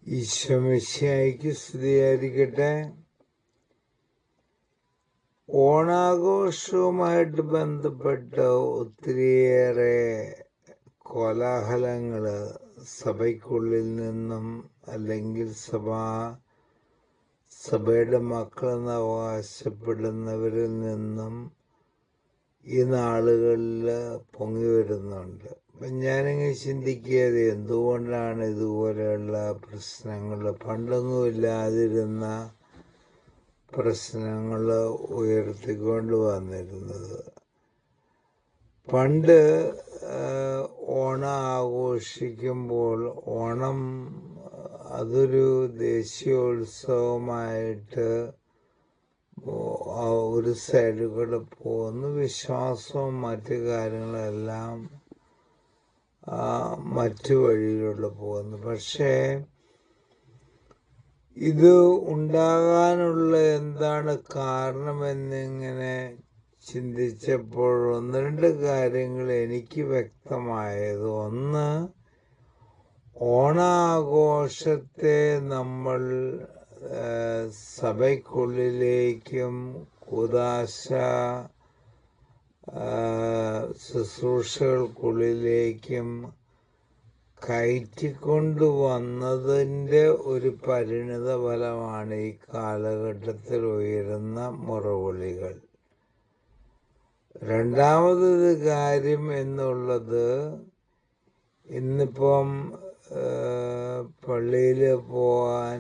ഈശോമിശിഹായ്ക്ക് സ്തുതിയായിരിക്കട്ടെ. ഓണാഘോഷവുമായിട്ട് ബന്ധപ്പെട്ട് ഒത്തിരിയേറെ കോലാഹലങ്ങൾ സഭയ്ക്കുള്ളിൽ നിന്നും അല്ലെങ്കിൽ സഭയുടെ മക്കളെന്ന് അവകാശപ്പെടുന്നവരിൽ നിന്നും ഈ നാളുകളിൽ പൊങ്ങി വരുന്നുണ്ട്. അപ്പം ഞാനിങ്ങനെ ചിന്തിക്കാതെ എന്തുകൊണ്ടാണ് ഇതുപോലെയുള്ള പ്രശ്നങ്ങൾ, പണ്ടൊന്നും ഇല്ലാതിരുന്ന പ്രശ്നങ്ങൾ ഉയർത്തിക്കൊണ്ട് വന്നിരുന്നത്. പണ്ട് ഓണം ആഘോഷിക്കുമ്പോൾ ഓണം അതൊരു ദേശീയോത്സവമായിട്ട് ഒരു സൈഡിൽ കൂടെ പോകുന്നു. വിശ്വാസവും മറ്റു കാര്യങ്ങളെല്ലാം മറ്റു വഴിയിലൂടെ പോകുന്നു. പക്ഷേ ഇത് ഉണ്ടാകാനുള്ള എന്താണ് കാരണമെന്നിങ്ങനെ ചിന്തിച്ചപ്പോൾ ഒന്ന് രണ്ട് കാര്യങ്ങൾ എനിക്ക് വ്യക്തമായത്. ഒന്ന്, ഓണാഘോഷത്തെ നമ്മൾ സഭയ്ക്കുള്ളിലേക്കും കൂദാശ ശുശ്രൂഷകൾക്കുള്ളിലേക്കും കയറ്റിക്കൊണ്ടുവന്നതിൻ്റെ ഒരു പരിണിത ഫലമാണ് ഈ കാലഘട്ടത്തിൽ ഉയരുന്ന മുറവിളികൾ. രണ്ടാമതൊരു കാര്യം എന്നുള്ളത്, ഇന്നിപ്പം പള്ളിയിൽ പോകാൻ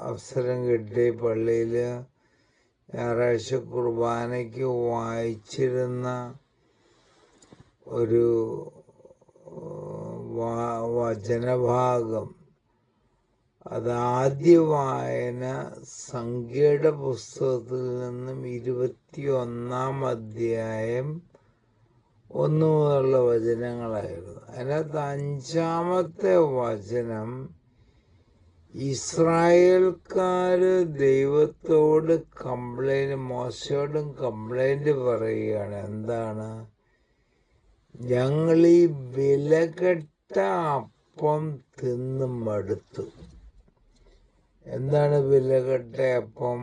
അവസരം കിട്ടി. പള്ളിയിൽ ഞായറാഴ്ച കുർബാനയ്ക്ക് വായിച്ചിരുന്ന ഒരു വചനഭാഗം, അത് ആദ്യ വായന സംഖ്യയുടെ പുസ്തകത്തിൽ നിന്നും 21-ാം അധ്യായം 1 മുതലുള്ള വചനങ്ങളായിരുന്നു. അതിനകത്ത് 5-ാമത്തെ വചനം, ഇസ്രായേൽക്കാര് ദൈവത്തോട് മോശയോടും കംപ്ലൈന്റ് പറയുകയാണ്. എന്താണ്? ഞങ്ങൾ ഈ വിലകെട്ട അപ്പം തിന്ന് മടുത്തു. എന്താണ് വിലകെട്ട അപ്പം?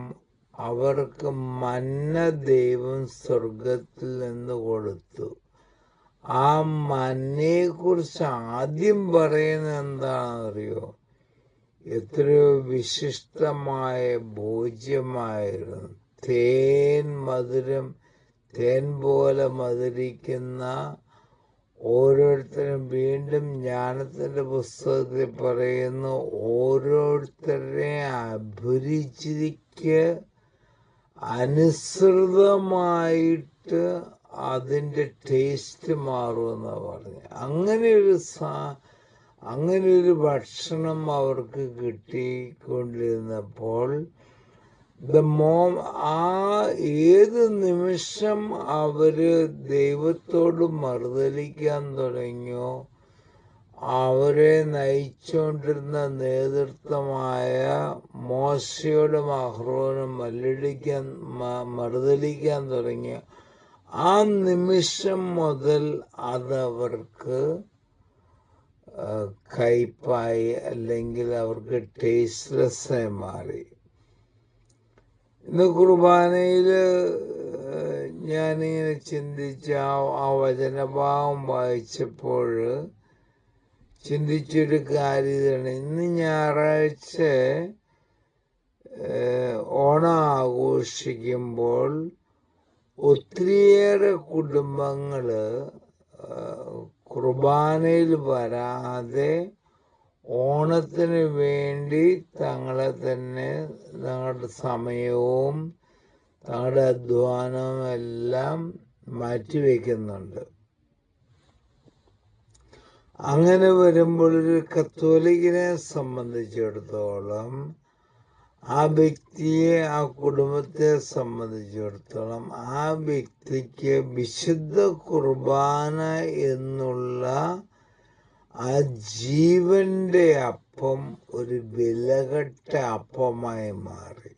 അവർക്ക് മന്ന ദൈവം സ്വർഗത്തിൽ നിന്ന് കൊടുത്തു. ആ മന്നയെ കുറിച്ച് ആദ്യം പറയുന്നത് എന്താണെന്നറിയോ? എത്രയോ വിശിഷ്ടമായ ഭോജ്യമായിരുന്നു. തേൻ പോലെ മധുരിക്കുന്ന, ഓരോരുത്തരും വീണ്ടും ജ്ഞാനത്തിൻ്റെ പുസ്തകത്തിൽ പറയുന്നു, ഓരോരുത്തരുടെ അഭിരുചിക്ക് അനുസൃതമായിട്ട് അതിൻ്റെ ടേസ്റ്റ് മാറുമെന്നാണ് പറഞ്ഞത്. അങ്ങനെയൊരു ഭക്ഷണം അവർക്ക് കിട്ടിക്കൊണ്ടിരുന്നപ്പോൾ ഏത് നിമിഷം അവര് ദൈവത്തോട് മറുതലിക്കാൻ തുടങ്ങിയോ, അവരെ നയിച്ചുകൊണ്ടിരുന്ന നേതൃത്വമായ മോശയോടും അഹ്റോനും മറുതലിക്കാൻ തുടങ്ങിയ ആ നിമിഷം മുതൽ അതവർക്ക് കയ്പായി, അല്ലെങ്കിൽ അവർക്ക് ടേസ്റ്റ്ലെസ്സായി മാറി. ഇന്ന് കുർബാനയിൽ ഞാനിങ്ങനെ ചിന്തിച്ച ആ വചനഭാഗം വായിച്ചപ്പോൾ ചിന്തിച്ചൊരു കാര്യം, ഇന്ന് ഞായറാഴ്ച ഓണം ആഘോഷിക്കുമ്പോൾ ഒത്തിരിയേറെ കുടുംബങ്ങൾ കുർബാനയിൽ വരാതെ ഓണത്തിന് വേണ്ടി തങ്ങളുടെ സമയവും തങ്ങളുടെ അധ്വാനവും എല്ലാം മാറ്റിവെക്കുന്നുണ്ട്. അങ്ങനെ വരുമ്പോൾ ഒരു കത്തോലിക്കനെ സംബന്ധിച്ചിടത്തോളം, ആ വ്യക്തിയെ, ആ കുടുംബത്തെ സംബന്ധിച്ചിടത്തോളം, ആ വ്യക്തിക്ക് വിശുദ്ധ കുർബാന എന്നുള്ള ആ ജീവന്റെ അപ്പം ഒരു വിലകെട്ട അപ്പമായി മാറി.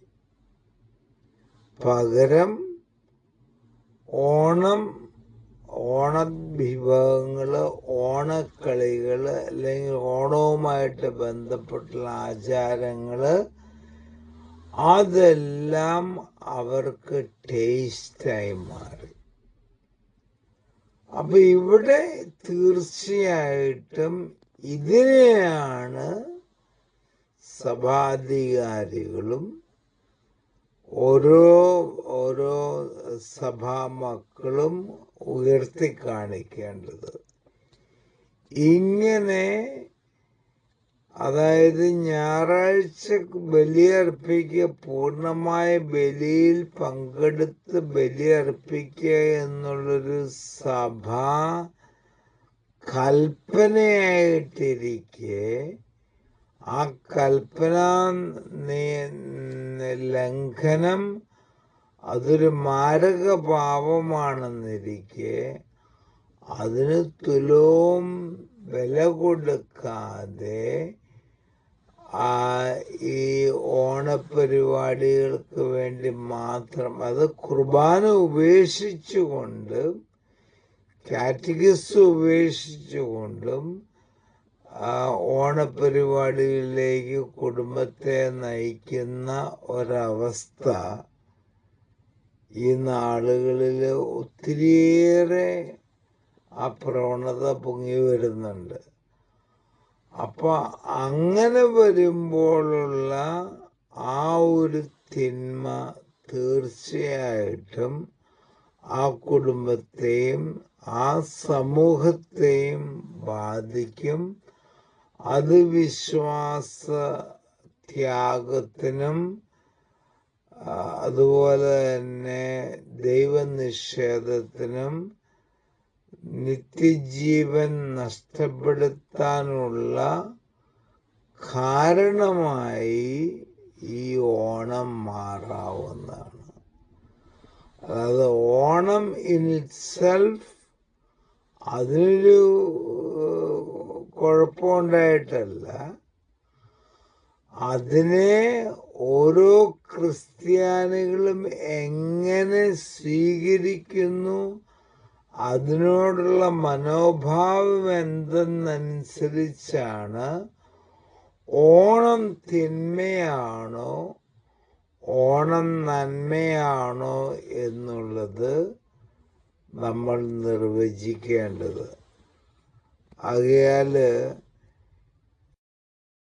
പകരം ഓണം ഓണവിഭവങ്ങൾ, ഓണക്കളികൾ, അല്ലെങ്കിൽ ഓണവുമായിട്ട് ബന്ധപ്പെട്ടുള്ള ആചാരങ്ങൾ, അതെല്ലാം അവർക്ക് ടേസ്റ്റായി മാറി. അപ്പൊ ഇവിടെ തീർച്ചയായിട്ടും ഇതിനെയാണ് സഭാധികാരികളും ഓരോ സഭാമക്കളും ഉയർത്തി കാണിക്കേണ്ടത്. ഇങ്ങനെ, അതായത് ഞായറാഴ്ച ബലിയർപ്പിക്കുക, പൂർണ്ണമായ ബലിയിൽ പങ്കെടുത്ത് ബലിയർപ്പിക്കുക എന്നുള്ളൊരു സഭാ കൽപ്പനയായിട്ടിരിക്കെ ആ കൽപ്പന ലംഘനം അതൊരു മാരക പാപമാണെന്നിരിക്കെ അതിന് തുലവും വില കൊടുക്കാതെ ഈ ഓണപരിപാടികൾക്ക് വേണ്ടി മാത്രം, അത് കുർബാന ഉപേക്ഷിച്ചുകൊണ്ട്, കാറ്റഗിസ് ഉപേക്ഷിച്ചുകൊണ്ടും ഓണപരിപാടികളിലേക്ക് കുടുംബത്തെ നയിക്കുന്ന ഒരവസ്ഥ ഈ നാളുകളിൽ ഒത്തിരിയേറെ ആ പ്രവണത പൊങ്ങി വരുന്നുണ്ട്. അപ്പൊ അങ്ങനെ വരുമ്പോഴുള്ള ആ ഒരു തിന്മ തീർച്ചയായിട്ടും ആ കുടുംബത്തെയും ആ സമൂഹത്തെയും ബാധിക്കും. അത് വിശ്വാസ ത്യാഗത്തിനും അതുപോലെ തന്നെ ദൈവനിഷേധത്തിനും നിത്യജീവൻ നഷ്ടപ്പെടുത്താനുള്ള കാരണമായി ഈ ഓണം മാറാവുന്നതാണ്. അതായത് ഓണം ഇൻ ഇറ്റ്സെൽഫ് അതിനൊരു കുഴപ്പമുണ്ടായിട്ടല്ല, അതിനെ ഓരോ ക്രിസ്ത്യാനികളും എങ്ങനെ സ്വീകരിക്കുന്നു, അതിനോടുള്ള മനോഭാവം എന്തെന്നനുസരിച്ചാണ് ഓണം തിന്മയാണോ ഓണം നന്മയാണോ എന്നുള്ളത് നമ്മൾ നിർവചിക്കേണ്ടത്. ആകയാൽ